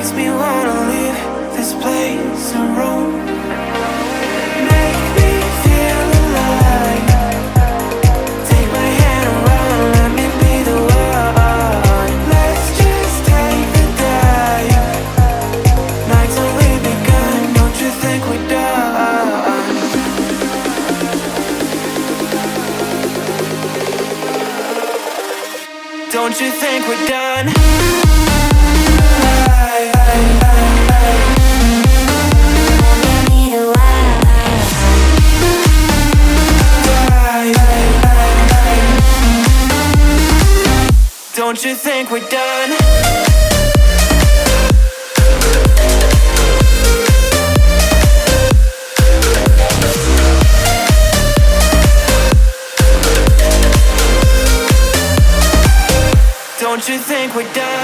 makes me wanna leave this place and roam. Make me feel alive. Take my hand and run, let me be the one. Let's just take the dive. Night's only begun, don't you think we're done? Don't you think we're done? Don't you think we're done? Don't you think we're done?